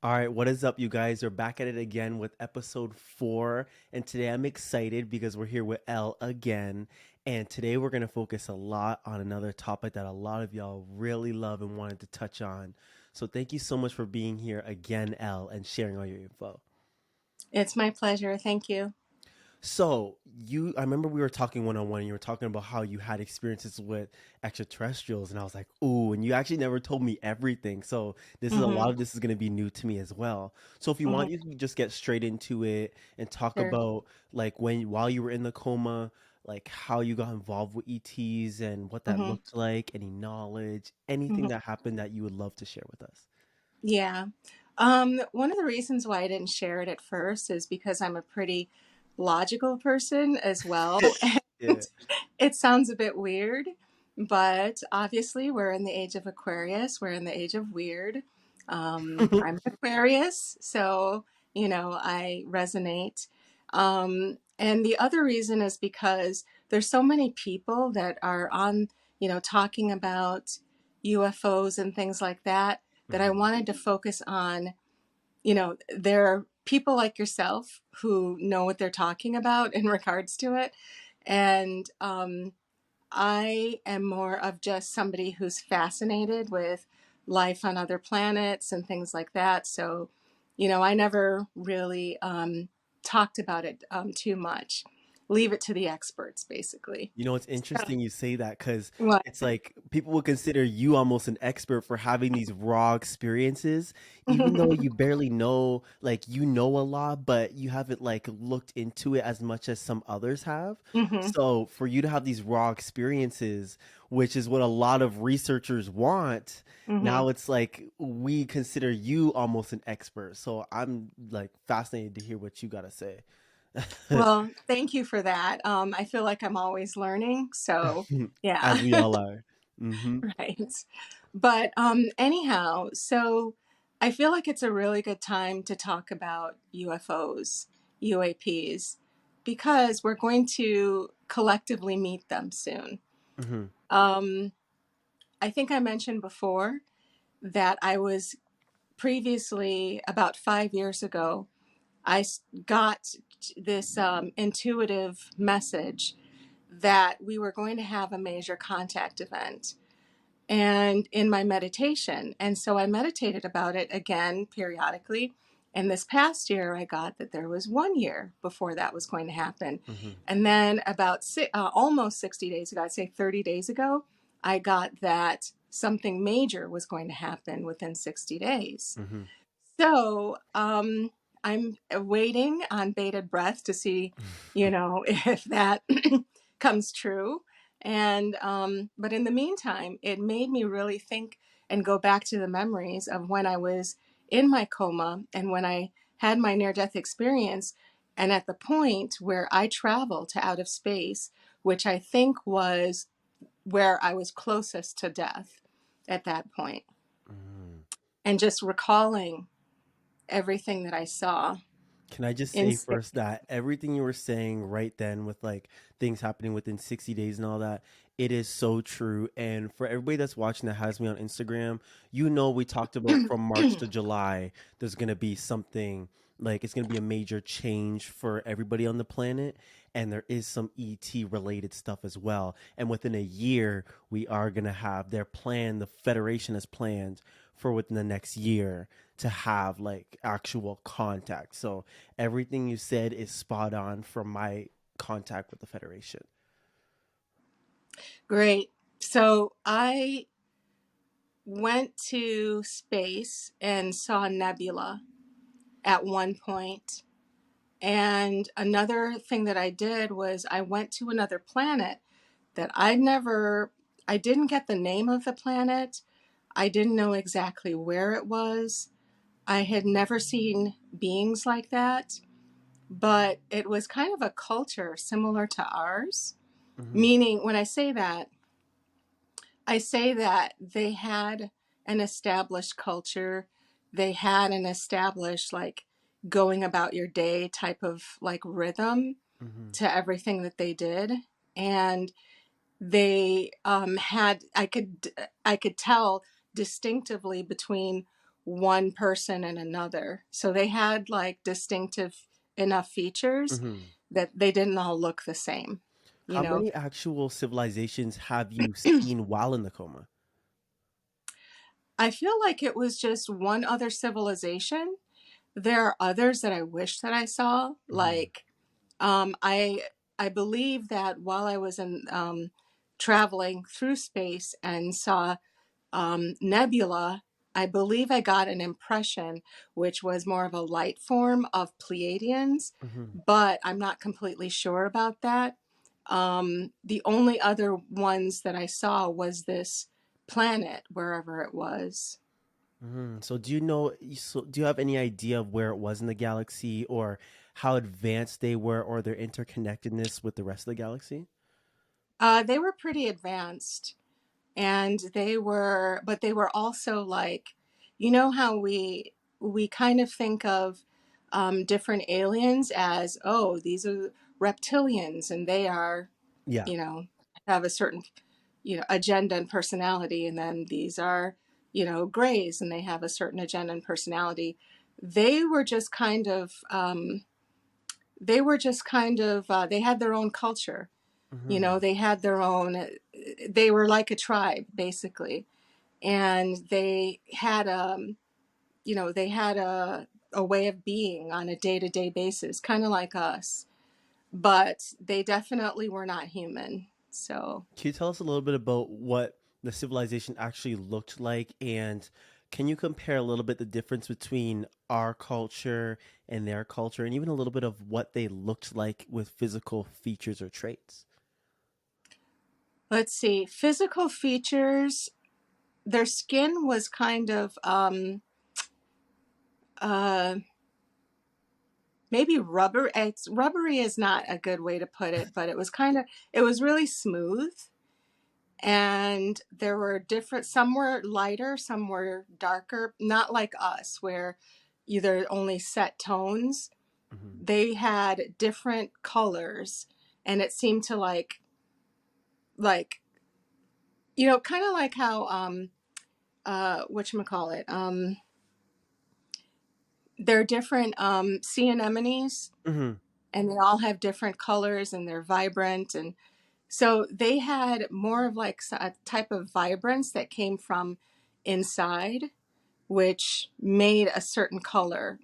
All right, what is up, you guys? We're back at it again with episode 4. And today I'm excited because we're here with Elle again. And today we're going to focus a lot on another topic that a lot of y'all really love and wanted to touch on. So thank you so much for being here again, Elle, and sharing all your info. It's my pleasure. Thank you. I remember we were talking one on one, and you were talking about how you had experiences with extraterrestrials, and I was like, "Ooh!" And you actually never told me everything. So a hmm lot of this is going to be new to me as well. So if you hmm want, you can just get straight into it and talk Sure. about like while you were in the coma, like how you got involved with ETs and what that hmm looked like, any knowledge, anything hmm that happened that you would love to share with us. Yeah. One of the reasons why I didn't share it at first is because I'm a pretty logical person as well. And Yeah. it sounds a bit weird, but obviously we're in the age of Aquarius. We're in the age of weird. I'm an Aquarius, so, I resonate. And the other reason is because there's so many people that are on, talking about UFOs and things like that, that I Mhm. wanted to focus on. There are people like yourself who know what they're talking about in regards to it. And I am more of just somebody who's fascinated with life on other planets and things like that. So, I never really talked about it too much. Leave it to the experts, basically. You know, it's So, interesting you say that because what? it's like people would consider you almost an expert for having these raw experiences, even though you barely know, like, you know a lot, but you haven't like looked into it as much as some others have. hmm So for you to have these raw experiences, which is what a lot of researchers want, hmm now it's like we consider you almost an expert. So I'm like fascinated to hear what you got to say. Well, thank you for that. I feel like I'm always learning. So, As yeah, we all are. Hmm. right. But anyhow, so I feel like it's a really good time to talk about UFOs, UAPs, because we're going to collectively meet them soon. Hmm. Um, I think I mentioned before that I was previously, about 5 years ago, got this intuitive message that we were going to have a major contact event and in my meditation. And so I meditated about it again periodically. And this past year, I got that there was 1 year before that was going to happen. Hmm. And then about almost 60 days ago, I'd say 30 days ago, I got that something major was going to happen within 60 days. Hmm. So I'm waiting on bated breath to see, if that comes true. And but in the meantime, it made me really think and go back to the memories of when I was in my coma and when I had my near-death experience, and at the point where I traveled to out of space, which I think was where I was closest to death at that point, Mm. and just recalling everything that I saw. Can I just say Insane. first that everything you were saying right then with like things happening within 60 days and all that, it is so true. And for everybody that's watching that has me on Instagram, you know, we talked about from March to July, there's going to be something like it's going to be a major change for everybody on the planet. And there is some ET related stuff as well. And within a year, we are going to have their plan, the Federation has planned for within the next year to have like actual contact. So everything you said is spot on from my contact with the Federation. Great. So I went to space and saw nebula at one point. And another thing that I did was I went to another planet that I didn't get the name of the planet. I didn't know exactly where it was. I had never seen beings like that, but it was kind of a culture similar to ours. Hmm. Meaning, when I say that they had an established culture, they had an established, like, going about your day type of like rhythm Hmm. to everything that they did. And they had, I could tell distinctively between one person and another. So they had like distinctive enough features Hmm. that they didn't all look the same, you How know. many actual civilizations have you seen while in the coma? I feel like it was just one other civilization. There are others that I wish that I saw. Hmm. Like, I believe that while I was in traveling through space and saw nebula, I believe I got an impression which was more of a light form of Pleiadians, Hmm. but I'm not completely sure about that. The only other ones that I saw was this planet, wherever it was. So do you know? So do you have any idea of where it was in the galaxy, or how advanced they were, or their interconnectedness with the rest of the galaxy? They were pretty advanced, and but they were also like, you know how we kind of think of different aliens as, oh, these are reptilians, and they are, Yeah. you know, have a certain, agenda and personality, and then these are, grays, and they have a certain agenda and personality. They were just kind of, they had their own culture. Hmm. They had their own. They were like a tribe, basically, and they had a way of being on a day to day basis, kind of like us, but they definitely were not human. So Can you tell us a little bit about what the civilization actually looked like, and can you compare a little bit the difference between our culture and their culture, and even a little bit of what they looked like with physical features or traits? let's see, physical features. Their skin was kind of uh, maybe rubber. It's rubbery is not a good way to put it, but it was really smooth, and there were different, some were lighter, some were darker, not like us where either only set tones. Hmm. They had different colors, and it seemed to like kind of like how whatchamacallit, they're different sea anemones, Hmm. and they all have different colors, and they're vibrant, and so they had more of like a type of vibrance that came from inside, which made a certain color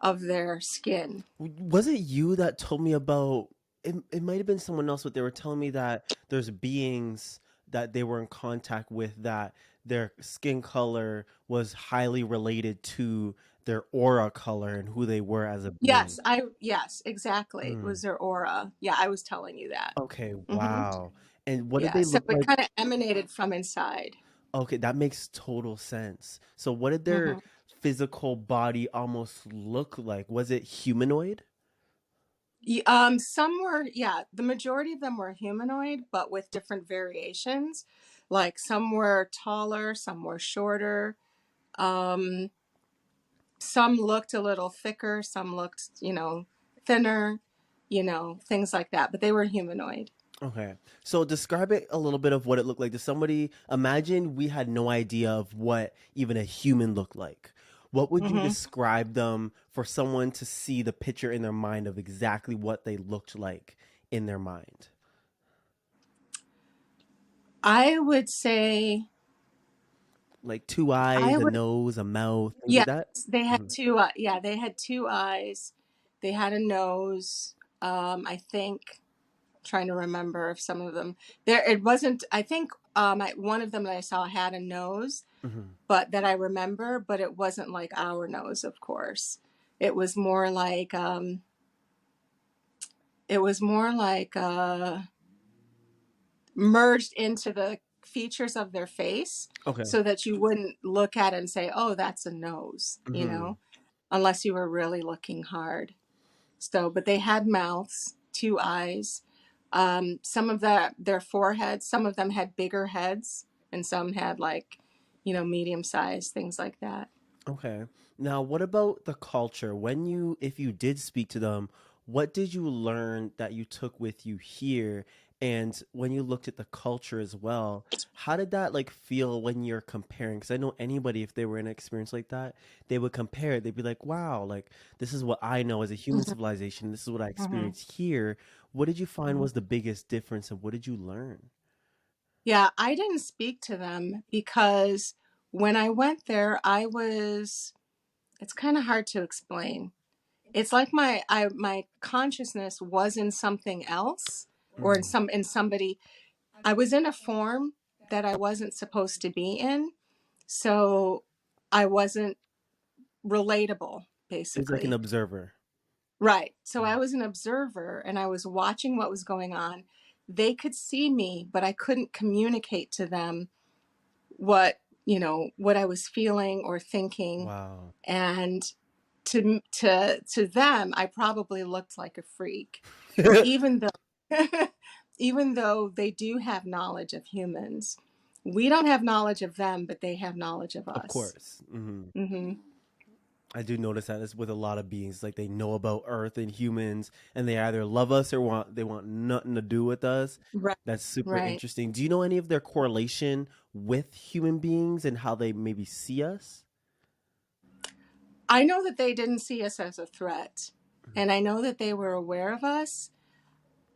of their skin. Was it you that told me about it? It might have been someone else, but they were telling me that there's beings that they were in contact with that their skin color was highly related to their aura color and who they were as a being. Yes, exactly. It Mm. was their aura. Yeah, I was telling you that. Okay, Hmm. wow. And what did Yeah, they so look it like? kind of emanated from inside. Okay, that makes total sense. So what did their Hmm. physical body almost look like? Was it humanoid? Some were, yeah, the majority of them were humanoid, but with different variations. Like some were taller, some were shorter. Um, some looked a little thicker, some looked, thinner, things like that. But they were humanoid. Okay. So describe it a little bit of what it looked like. To somebody, imagine we had no idea of what even a human looked like. What would you Hmm. describe them for someone to see the picture in their mind of exactly what they looked like in their mind? I would say, Like two I eyes, a would, nose, a mouth, things like yes, that? they had Mhm. two, yeah, they had two eyes, they had a nose. I think, trying to remember if some of them there, it wasn't, I think one of them that I saw had a nose, Mhm. but that I remember, but it wasn't like our nose, of course. It was more like it was more like merged into the features of their face, Okay. so that you wouldn't look at it and say, oh, that's a nose, Mhm. unless you were really looking hard. So, but they had mouths, two eyes. Some of their foreheads, some of them had bigger heads, and some had like, medium size, things like that. Okay. Now, what about the culture? If you did speak to them, what did you learn that you took with you here? And when you looked at the culture as well, how did that like feel when you're comparing? Because I know anybody, if they were in an experience like that, they would compare it. They'd be like, wow, like this is what I know as a human Mhm, civilization. This is what I mhm, experienced here. What did you find mhm. was the biggest difference and what did you learn? Yeah, I didn't speak to them because when I went there, it's kind of hard to explain. It's like my consciousness was in something else or Mm. in somebody. I was in a form that I wasn't supposed to be in, so I wasn't relatable, It's like an basically. observer. Right. So I Mm. was an observer and I was watching what was going on. They could see me, but I couldn't communicate to them what I was feeling or thinking. Wow. And to them, I probably looked like a freak, even though even though they do have knowledge of humans. We don't have knowledge of them, but they have knowledge of Of us. course. Hmm. Hmm. I do notice that is with a lot of beings, like they know about Earth and humans, and they either love us or they want nothing to do with us. Right. That's super Right. interesting. Do you know any of their correlation with human beings and how they maybe see us? I know that they didn't see us as a threat, and I know that they were aware of us.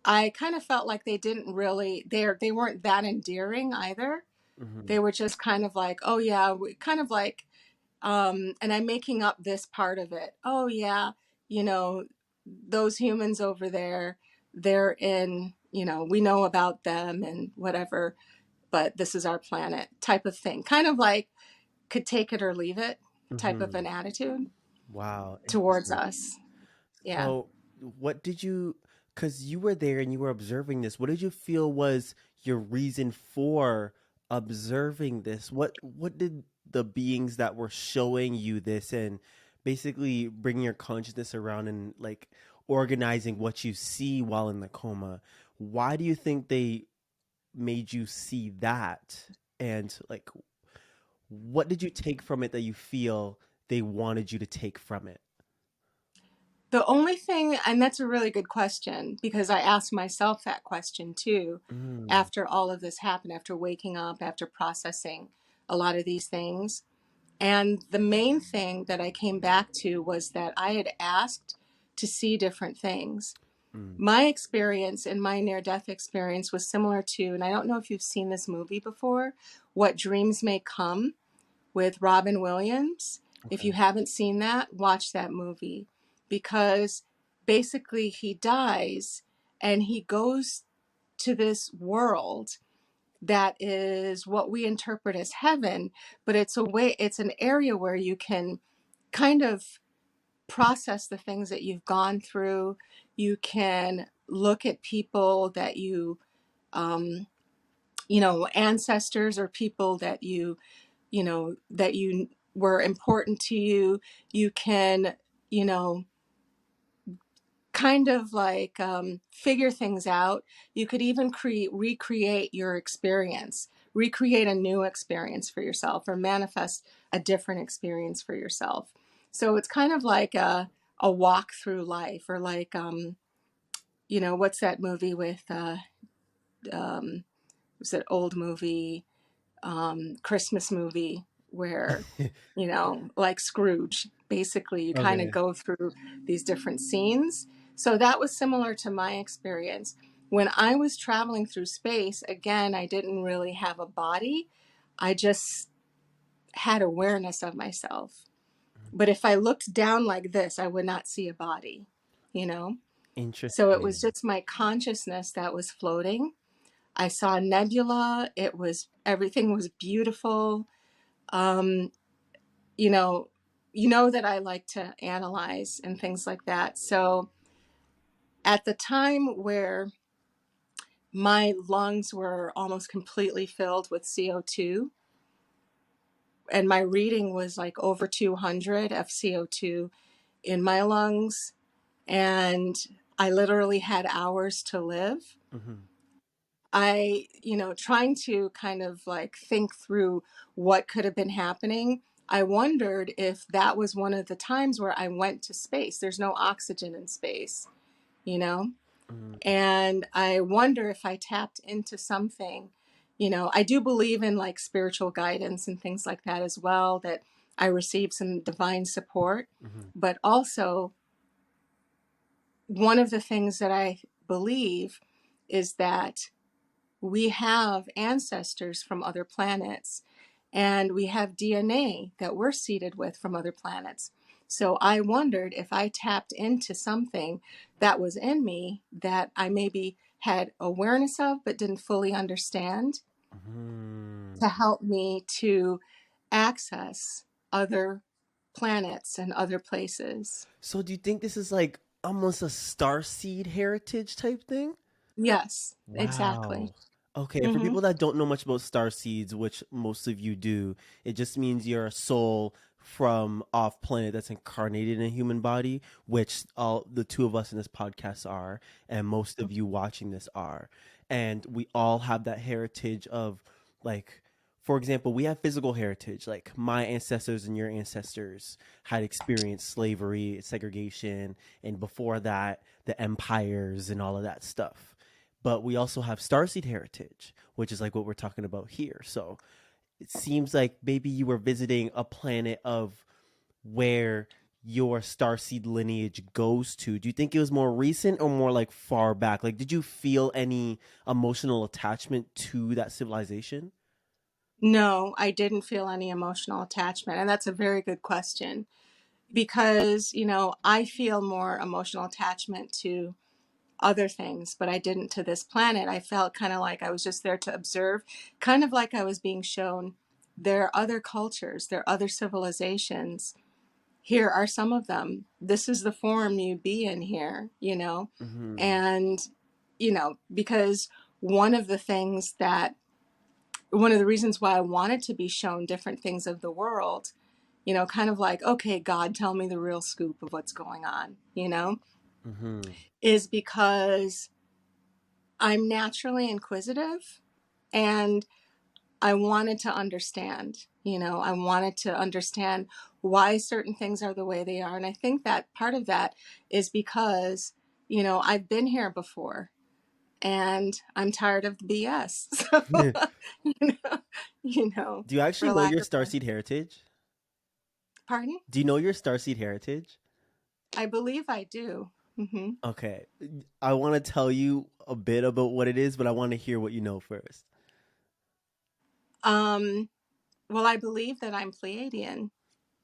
I kind of felt like they didn't really they weren't that endearing either. Mm-hmm. They were just kind of like, oh yeah, kind of like, and I'm making up this part of it. Oh yeah, you know, those humans over there, they're in, we know about them and whatever, but this is our planet type of thing. Kind of like could take it or leave it type of Mm-hmm. an attitude Wow, towards interesting. us. Yeah. So, what did you, because you were there and you were observing this, what did you feel was your reason for observing this? What did the beings that were showing you this and basically bringing your consciousness around and like organizing what you see while in the coma? Why do you think they made you see that? And like, what did you take from it that you feel they wanted you to take from it? The only thing, and that's a really good question because I asked myself that question too Mm, after all of this happened, after waking up, after processing a lot of these things. And the main thing that I came back to was that I had asked to see different things. mm, My experience and my near death experience was similar to, and I don't know if you've seen this movie before, What Dreams May Come with Robin Williams. If you okay. haven't seen that, watch that movie because basically he dies and he goes to this world that is what we interpret as heaven, but it's an area where you can kind of process the things that you've gone through. You can look at people that um, ancestors or people that that you were important to you. You can, you know, kind of like figure things out. You could even recreate your experience, recreate a new experience for yourself, or manifest a different experience for yourself. So it's kind of like a walk through life, or like what's that movie with um, was it old movie, Christmas movie where, like Scrooge, basically you kind of Okay. go through these different scenes. So that was similar to my experience. When I was traveling through space, again, I didn't really have a body. I just had awareness of myself. But if I looked down like this, I would not see a body, you know? So it was Interesting. just my consciousness that was floating. I saw a nebula. Everything was beautiful. Um, you know, you know that I like to analyze and things like that. So at the time where my lungs were almost completely filled with CO2 and my reading was like over 200 of CO2 in my lungs, and I literally had hours to live. Hmm. Trying to kind of like think through what could have been happening, I wondered if that was one of the times where I went to space. There's no oxygen in space, you know? Mm, And I wonder if I tapped into something. I do believe in like spiritual guidance and things like that as well, that I received some divine support. mhm, But also, one of the things that I believe is that we have ancestors from other planets, and we have DNA that we're seeded with from other planets. So I wondered if I tapped into something that was in me that I maybe had awareness of but didn't fully understand, mhm. to help me to access other planets and other places. So do you think this is like almost a starseed heritage type thing? Yes, exactly. Wow. Okay, for Mm-hmm. people that don't know much about star seeds, which most of you do, it just means you're a soul from off planet that's incarnated in a human body, which all the two of us in this podcast are, and most of you watching this are. And we all have that heritage of, like, for example, we have physical heritage. Like my ancestors and your ancestors had experienced slavery, segregation, and before that, the empires and all of that stuff, but we also have starseed heritage, which is like what we're talking about here. So it seems like maybe you were visiting a planet of where your starseed lineage goes to. Do you think it was more recent or more like far back? Like, did you feel any emotional attachment to that civilization? No, I didn't feel any emotional attachment. And that's a very good question because, I feel more emotional attachment to other things, but I didn't to this planet. I felt kind of like I was just there to observe, kind of like I was being shown there are other cultures, there are other civilizations. Here are some of them. This is the form you be in here. Mm-hmm. And, because one of the things that one of the reasons why I wanted to be shown different things of the world, kind of like, okay, God, tell me the real scoop of what's going on, Mm-hmm. is because I'm naturally inquisitive and I wanted to understand. I wanted to understand why certain things are the way they are. And I think that part of that is because, I've been here before and I'm tired of the BS. So, you know, Do you actually for know lack your of a starseed heritage? pardon, Do you know your starseed heritage? I believe I do. Hmm. Okay. I want to tell you a bit about what it is, but I want to hear what you know first. Um, well, I believe that I'm Pleiadian.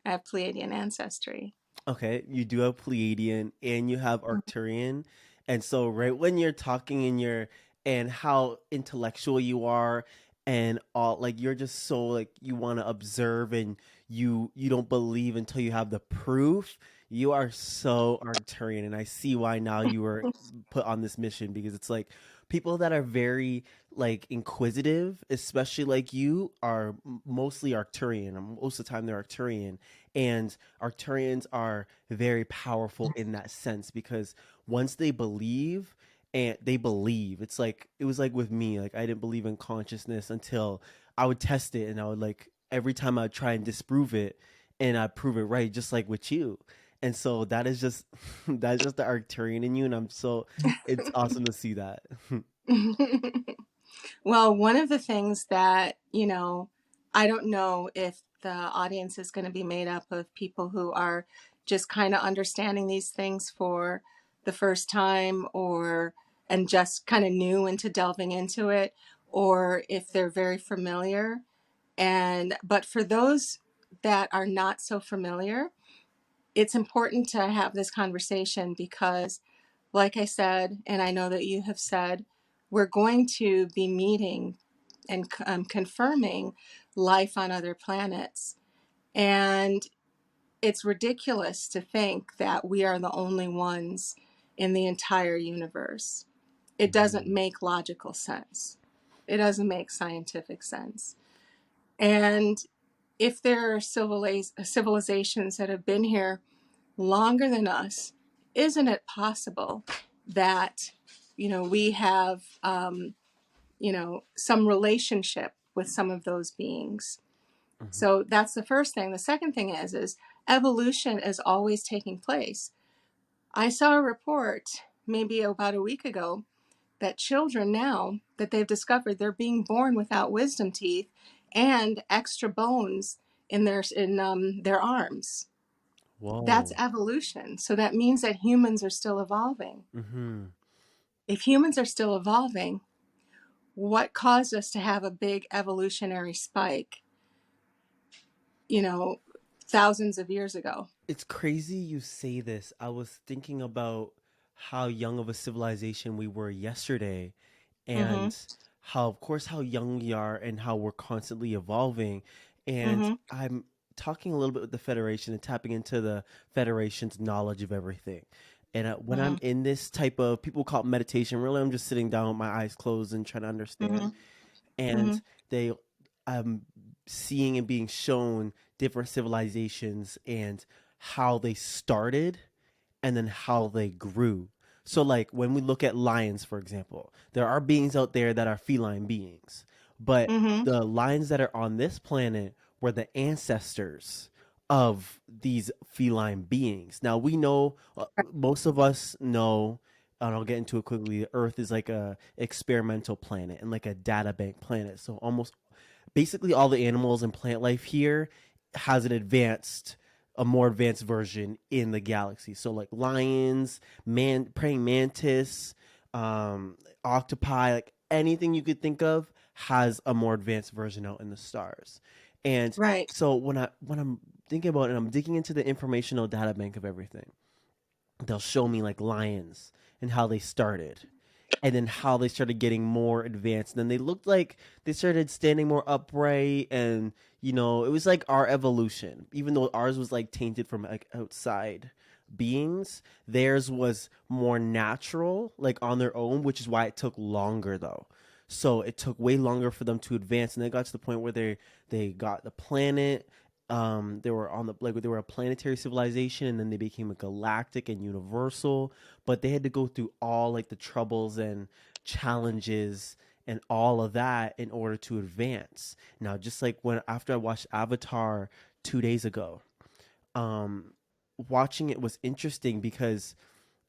I have Pleiadian ancestry. Okay, you do have Pleiadian and you have Arcturian. And so right when you're talking and you're and how intellectual you are and all, like, you're just so like you want to observe and you don't believe until you have the proof. You are so Arcturian, and I see why now you were put on this mission, because it's like people that are very like inquisitive, especially like you, are mostly Arcturian. Most of the time they're Arcturian, and Arcturians are very powerful in that sense, because once they believe, and they believe, it's like it was like with me, like I didn't believe in consciousness until I would test it, and I would, like, every time I'd try and disprove it, and I'd prove it right, just like with you. And so that is just that's just the Arcturian in you, and I'm so it's awesome to see that. Well, one of the things that, I don't know if the audience is going to be made up of people who are just kind of understanding these things for the first time, or and just kind of new into delving into it, or if they're very familiar. But for those that are not so familiar, it's important to have this conversation because, like I said, and I know that you have said, we're going to be meeting and confirming life on other planets. And it's ridiculous to think that we are the only ones in the entire universe. It doesn't Mhm. make logical sense, it doesn't make scientific sense. And if there are civilizations that have been here longer than us, isn't it possible that, we have, some relationship with some of those beings? Mhm. So that's the first thing. The second thing is evolution is always taking place. I saw a report maybe about a week ago, that children now that they've discovered they're being born without wisdom teeth and extra bones in their arms. That's Whoa. evolution. So that means that humans are still evolving. Mm-hmm. If humans are still evolving, what caused us to have a big evolutionary spike, you know, thousands of years ago? It's crazy you say this. I was thinking about how young of a civilization we were yesterday, Mm-hmm. and how, of course, how young we are and how we're constantly evolving. And Mm-hmm. I'm talking a little bit with the Federation and tapping into the Federation's knowledge of everything. And when Mm-hmm. I'm in this type of, people call it meditation, really, I'm just sitting down with my eyes closed and trying to understand. Mm-hmm. And Mm-hmm. they, I'm seeing and being shown different civilizations and how they started and then how they grew. So, like when we look at lions, for example, there are beings out there that are feline beings, but Mm-hmm. the lions that are on this planet were the ancestors of these feline beings. Now, we know, most of us know, and I'll get into it quickly, Earth is like a experimental planet and like a data bank planet. So, almost basically all the animals and plant life here has an advanced a more advanced version in the galaxy. So like lions, praying mantis, octopi, like anything you could think of has a more advanced version out in the stars. And Right. so when I'm thinking about it, I'm digging into the informational data bank of everything. They'll show me like lions and how they started and then how they started getting more advanced. And then they looked like they started standing more upright, and it was like our evolution. Even though ours was like tainted from like outside beings, theirs was more natural, like on their own, which is why it took longer though. So it took way longer for them to advance, and they got to the point where they got the planet. They were on the like they were a planetary civilization, and then they became a galactic and universal, but they had to go through all like the troubles and challenges and all of that in order to advance. Now, just like when after I watched Avatar 2 days ago, um, watching it was interesting because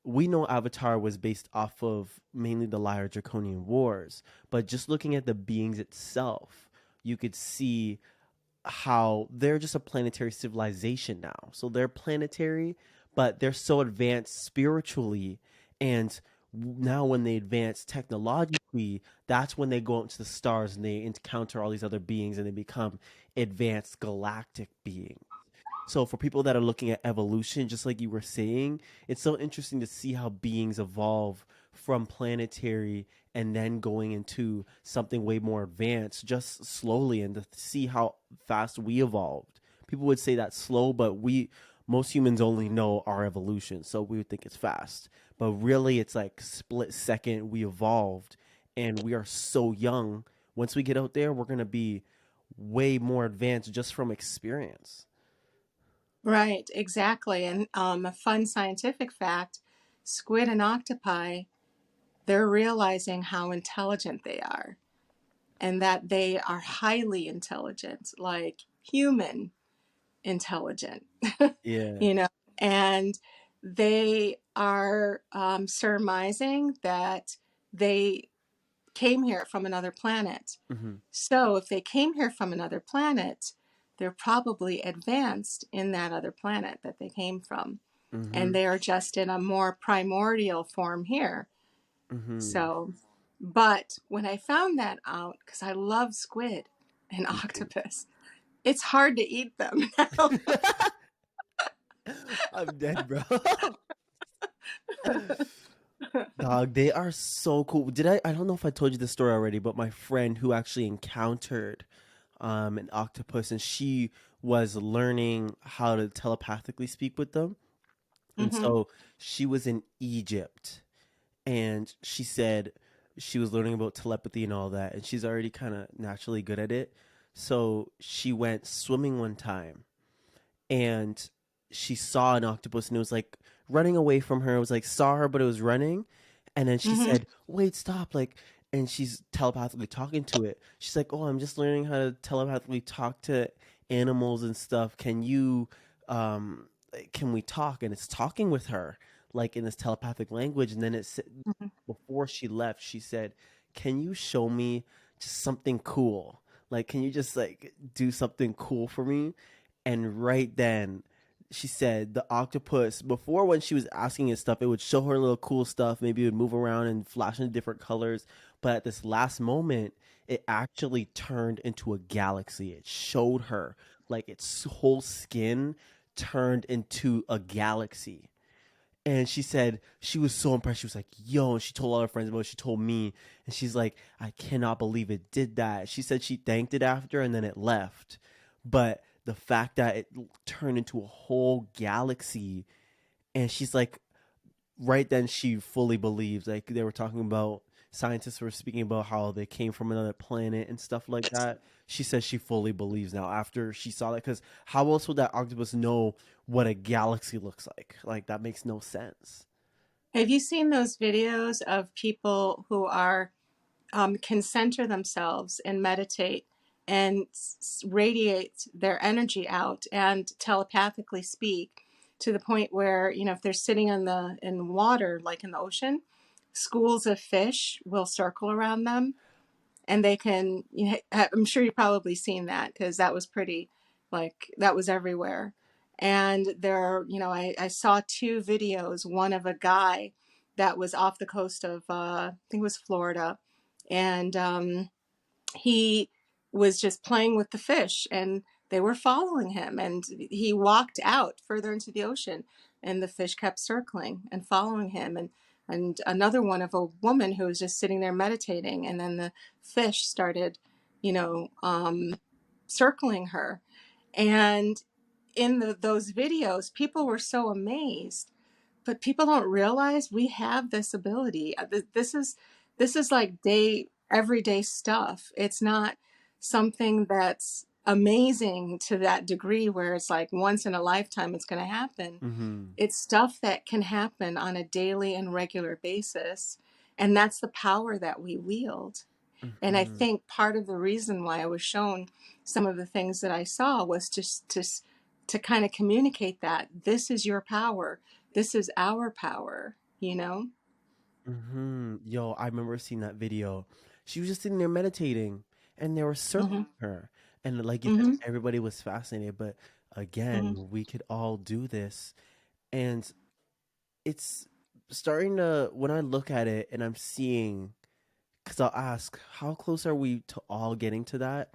we know Avatar was based off of mainly the Lyra Draconian Wars, but just looking at the beings itself, you could see how they're just a planetary civilization now. So they're planetary, but they're so advanced spiritually. And now, when they advance technologically, that's when they go out into the stars and they encounter all these other beings and they become advanced galactic beings. So for people that are looking at evolution, just like you were saying, it's so interesting to see how beings evolve from planetary and then going into something way more advanced just slowly, and to see how fast we evolved. People would say that's slow, but most humans only know our evolution, so we would think it's fast. But really it's like split second we evolved, and we are so young. Once we get out there, we're going to be way more advanced just from experience. Right, exactly. And a fun scientific fact, squid and octopi, they're realizing how intelligent they are and that they are highly intelligent, like human intelligent, Yeah. you know, and they are surmising that they came here from another planet. Mhm. So if they came here from another planet, they're probably advanced in that other planet that they came from. And Mhm. they are just in a more primordial form here. Mhm. So, but when I found that out, because I love squid and Me too. octopus, it's hard to eat them now. I'm dead, bro. Dog, they are so cool. I don't know if I told you this story already, but my friend who actually encountered an octopus, and she was learning how to telepathically speak with them. And Hmm. so she was in Egypt, and she said she was learning about telepathy and all that, and she's already kind of naturally good at it. So she went swimming one time, and she saw an octopus, and it was like running away from her. It was like saw her, but it was running. And then she Hmm. said, "Wait, stop!" Like, and she's telepathically talking to it. She's like, "Oh, I'm just learning how to telepathically talk to animals and stuff. Can you, can we talk?" And it's talking with her. like in this telepathic language, and then Mhm. before she left, she said, "Can you show me just something cool? Like, can you just like do something cool for me?" And right then, she said the octopus, before when she was asking it stuff, it would show her little cool stuff. Maybe it would move around and flash in different colors. But at this last moment, it actually turned into a galaxy. It showed her like its whole skin turned into a galaxy. And she said she was so impressed. She was like, "Yo!" And she told all her friends about it. She told me, and she's like, "I cannot believe it did that." She said she thanked it after, and then it left. But the fact that it turned into a whole galaxy, and she's like, right then she fully believes. Like they were talking about, scientists were speaking about how they came from another planet and stuff like that. She says she fully believes now after she saw that, because how else would that octopus know what a galaxy looks like? Like that makes no sense. Have you seen those videos of people who are can center themselves and meditate and radiate their energy out and telepathically speak to the point where, you know, if they're sitting in water, like in the ocean, schools of fish will circle around them, and they can, you know, I'm sure you've probably seen that because that was pretty, like, that was everywhere. And there, you know, I saw two videos, one of a guy that was off the coast of, I think it was Florida, and he was just playing with the fish, and they were following him, and he walked out further into the ocean, and the fish kept circling and following him. And another one of a woman who was just sitting there meditating, and then the fish started, you know, circling her. And in those videos, people were so amazed, but people don't realize we have this ability. This is like everyday stuff. It's not something that's amazing to that degree where it's like once in a lifetime it's going to happen. Mm-hmm. It's stuff that can happen on a daily and regular basis, and that's the power that we wield. And I Mm-hmm. think part of the reason why I was shown some of the things that I saw was to kind of communicate that this is your power, this is our power, you know? Mm-hmm. Yo, I remember seeing that video. She was just sitting there meditating, and they were circling Mm-hmm. her. And like you said, Mm-hmm. everybody was fascinated. But Mm-hmm. again, we could all do this. And it's starting to, when I look at it and I'm seeing, because I'll ask, how close are we to all getting to that?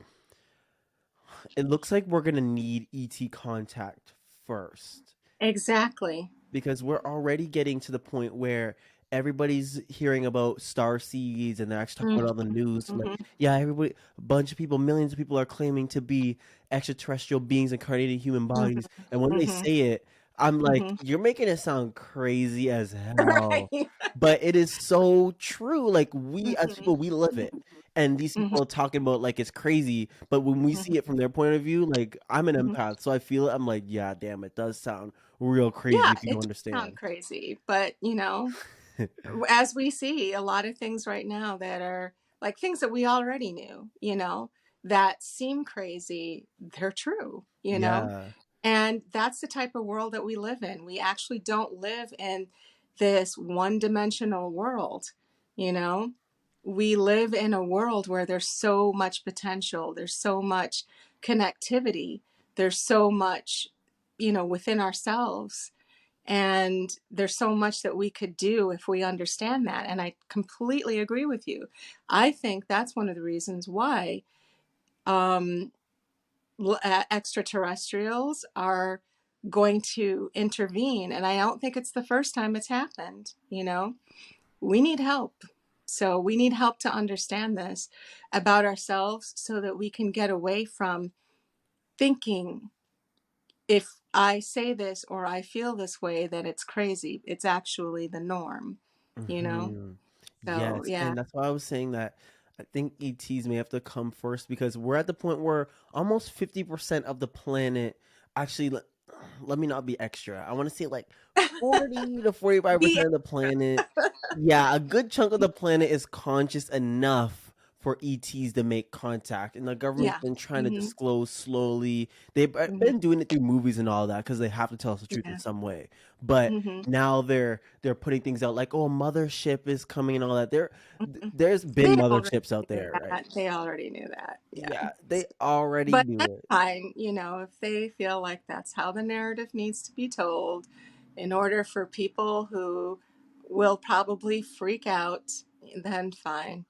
It looks like we're going to need ET contact first, Exactly. because we're already getting to the point where everybody's hearing about star seeds, and they're actually talking about it on the news. Like, Mm-hmm. yeah, everybody, a bunch of people, millions of people are claiming to be extraterrestrial beings incarnated in human bodies. And when they Mm-hmm. say it, I'm like, Mm-hmm. you're making it sound crazy as hell. Right. But it is so true. Like, we as Mm-hmm. people, we live it. And these Mm-hmm. people are talking about like it's crazy, but when we see it from their point of view, like I'm an Mm-hmm. empath, so I feel it. I'm like, yeah, damn, it does sound real crazy Yeah, if you it don't does sound understand. crazy, but you know, as we see a lot of things right now that are like things that we already knew, you know, that seem crazy, they're true, you know? Yeah. And that's the type of world that we live in. We actually don't live in this one dimensional world, you know? We live in a world where there's so much potential, there's so much connectivity, there's so much, you know, within ourselves. And there's so much that we could do if we understand that. And I completely agree with you. I think that's one of the reasons why um, extraterrestrials are going to intervene. And I don't think it's the first time it's happened. You know, we need help. So we need help to understand this about ourselves so that we can get away from thinking if I say this or I feel this way, then it's crazy. It's actually the norm, you know? Hmm. So, Yes, yeah. and that's why I was saying that I think ETs may have to come first, because we're at the point where almost 50% of the planet actually, let me not be extra. I want to say like 40 to Be 45% of the planet. Yeah, a good chunk of the planet is conscious enough for ETs to make contact, and the government's Yeah. been trying to Hmm. disclose slowly. They've Hmm. been doing it through movies and all that because they have to tell us the truth in Yeah. some way. But Hmm. now they're putting things out like, oh, a mothership is coming and all that. Hmm. There's been They already motherships out knew there, right? that. They already knew that. Yeah. Yeah, they already But knew that's it. fine, if they feel like that's how the narrative needs to be told, in order for people who will probably freak out, then fine.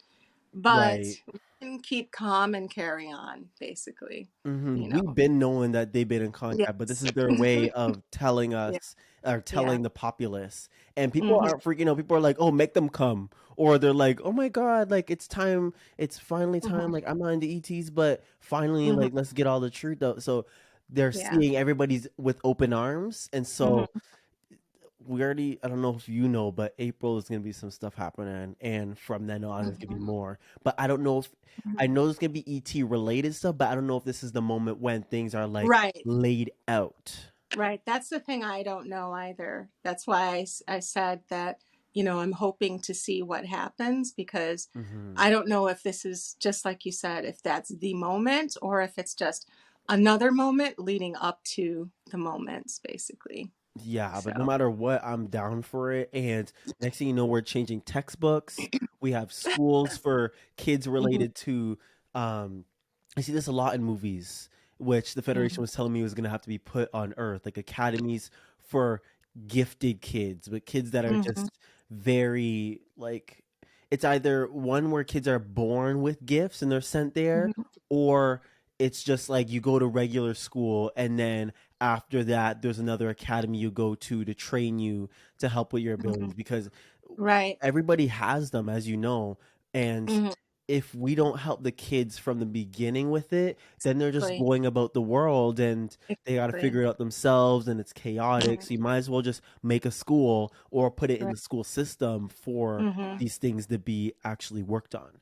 Right. But we can keep calm and carry on, basically. You know. We've been knowing that they've been in contact, but this Yes. is their way of telling Yeah. us or Yeah. telling the populace. And people Hmm. aren't freaking out. People are like, "Oh, make them come," or they're like, "Oh my god, like it's time. It's finally time. Hmm. Like I'm not into ETs, but finally, Hmm. like let's get all the truth out." So they're Yeah. seeing everybody's with open arms, and so Hmm. we already, I don't know if you know, but April is gonna be some stuff happening, and from then on it's gonna be Hmm. more. But I don't know if I know there's gonna be ET related stuff, but I don't know if this is the moment when things are like Right. laid out. Right. That's the thing I don't know either. That's why I said that, I'm hoping to see what happens, because Hmm. I don't know if this is just like you said, if that's the moment or if it's just another moment leading up to the moments, basically. Yeah, but no So, matter what, I'm down for it. And next thing you know, we're changing textbooks. We have schools for kids hmm. related to. I see this a lot in movies, which the Federation Hmm. was telling me was going to have to be put on Earth, like academies for gifted kids, but kids that are Hmm. just very like. It's either one where kids are born with gifts and they're sent there, Hmm. or it's just like you go to regular school and then after that there's another academy you go to train you to help with your Hmm. abilities because Right. everybody has them, as you know. And Hmm. if we don't help the kids from the beginning with it, then they're just Exactly. going about the world and they got to Exactly. figure it out themselves and it's chaotic. Hmm. So you might as well just make a school or put it in Right. the school system for Hmm. these things to be actually worked on.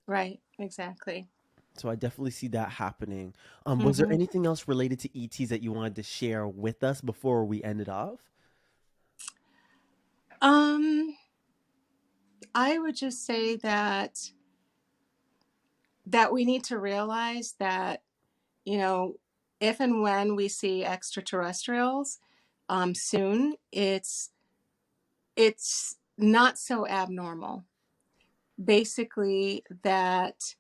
Right. Exactly. So I definitely see that happening. Was there Hmm. anything else related to ETs that you wanted to share with us before we end it off? Um, I would just say that we need to realize that, you know, if and when we see extraterrestrials soon, it's not so abnormal. Basically, that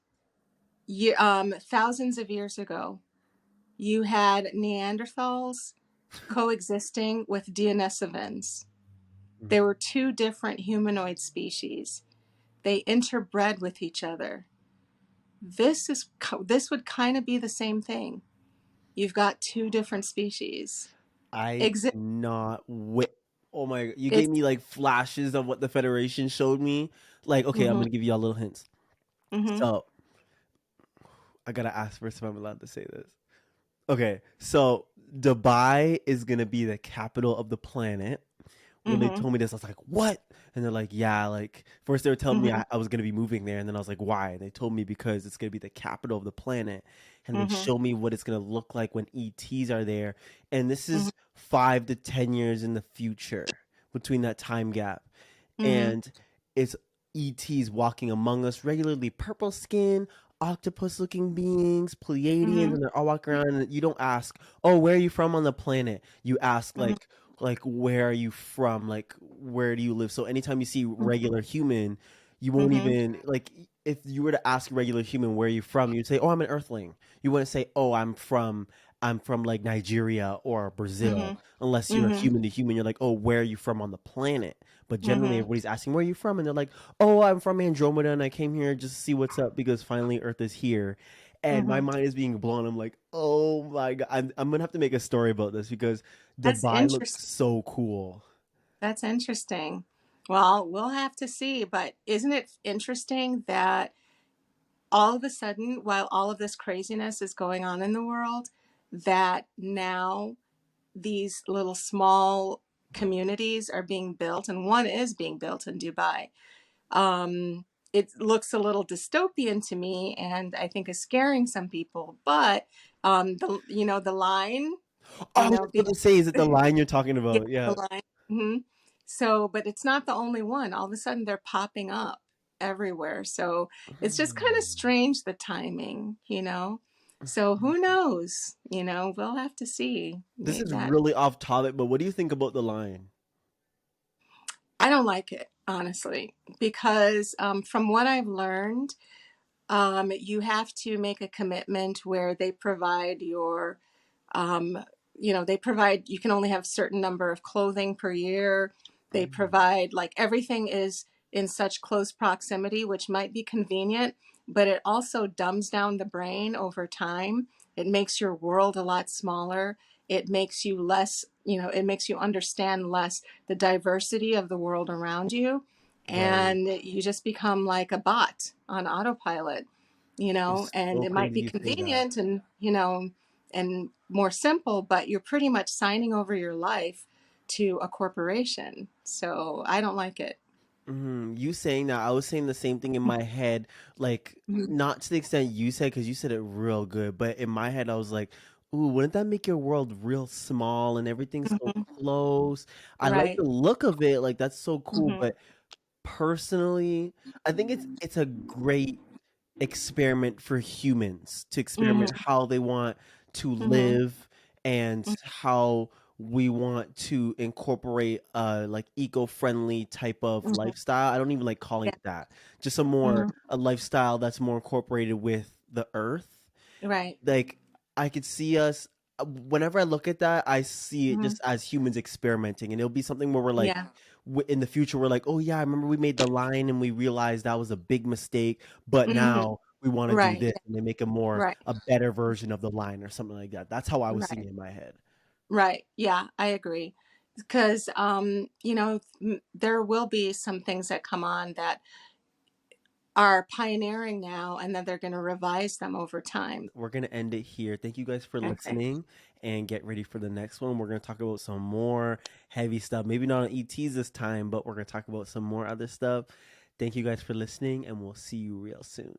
thousands of years ago, you had Neanderthals coexisting with Denisovans. Mhm. There were two different humanoid species. They interbred with each other. This would kind of be the same thing. You've got two different species. I Exist. cannot wait. Oh my, you gave It's. me like flashes of what the Federation showed me. Like, okay, I'm Hmm. gonna give you all little hints. Hmm. So I gotta ask first if I'm allowed to say this. Okay, so Dubai is gonna be the capital of the planet. When they Hmm. told me this, I was like, "What?" And they're like, "Yeah." Like first they were telling me Hmm. I was gonna be moving there, and then I was like, "Why?" And they told me because it's gonna be the capital of the planet, and they Hmm. show me what it's gonna look like when ETs are there. And this Hmm. is 5 to 10 years in the future between that time gap, Hmm. and it's ETs walking among us regularly, purple skin, octopus looking beings, Pleiadians, Hmm. and they're all walking around. And you don't ask, "Oh, where are you from on the planet?" You ask Hmm. like where are you from, like where do you live. So anytime you see regular human, you won't Hmm. even like if you were to ask a regular human where are you from, you'd say, "Oh, I'm an earthling." You wouldn't say, "Oh, I'm from like Nigeria or Brazil," Hmm. unless you're Hmm. human to human. You're like, "Oh, where are you from on the planet?" But generally Hmm. everybody's asking, "Where are you from?" And they're like, "Oh, I'm from Andromeda and I came here just to see what's up because finally Earth is here." And my Hmm. mind is being blown. I'm like, "Oh my god, I'm gonna have to make a story about this because That's Dubai looks interesting. so cool." That's interesting. Well, we'll have to see. But isn't it interesting that all of a sudden, while all of this craziness is going on in the world, that now these little small communities are being built, and one is being built in Dubai. It looks a little dystopian to me, and I think is scaring some people. But the line, Oh, I was be about to say, is it the line you're talking yeah, about? the Yeah. line. Hmm. So, but it's not the only one. All of a sudden, they're popping up. everywhere. So it's just kind of Mm. strange, the timing, you know? So who knows? You know, we'll have to see. This is That really off topic, but what do you think about the line? I don't like it, honestly, because from what I've learned, you have to make a commitment where they provide your um, they provide, you can only have a certain number of clothing per year. They Mm. provide, like, everything is in such close proximity, which might be convenient, but it also dumbs down the brain over time. It makes your world a lot smaller. It makes you less, it makes you understand less the diversity of the world around you. Right. And you just become like a bot on autopilot, It's and so it might crazy be you say that. convenient and, and more simple, but you're pretty much signing over your life to a corporation. So I don't like it. You saying that, I was saying the same thing in my head, like Mhm. not to the extent you said, because you said it real good, but in my head, I was like, "Ooh, wouldn't that make your world real small and everything so Mhm. close?" I like Right. the look of it, like that's so cool, Hmm. but personally, I think it's a great experiment for humans to experiment Hmm. how they want to Hmm. live and how we want to incorporate a like eco-friendly type of Hmm. lifestyle. I don't even like calling Yeah. it that. Just a more Hmm. a lifestyle that's more incorporated with the earth. Right. Like I could see us whenever I look at that, I see it Hmm. just as humans experimenting, and it'll be something where we're like, Yeah. in the future, we're like, oh yeah, I remember we made the line and we realized that was a big mistake, but Hmm. now we want to do Right. this, Yeah. and they make Right. a better version of the line or something like that. That's how I was seeing Right. it in my head. Right. Yeah, I agree. Because, there will be some things that come on that are pioneering now, and then they're going to revise them over time. We're gonna end it here. Thank you guys for Okay. listening, and get ready for the next one. We're gonna talk about some more heavy stuff. Maybe not on ETs this time, but we're gonna talk about some more other stuff. Thank you guys for listening, and we'll see you real soon.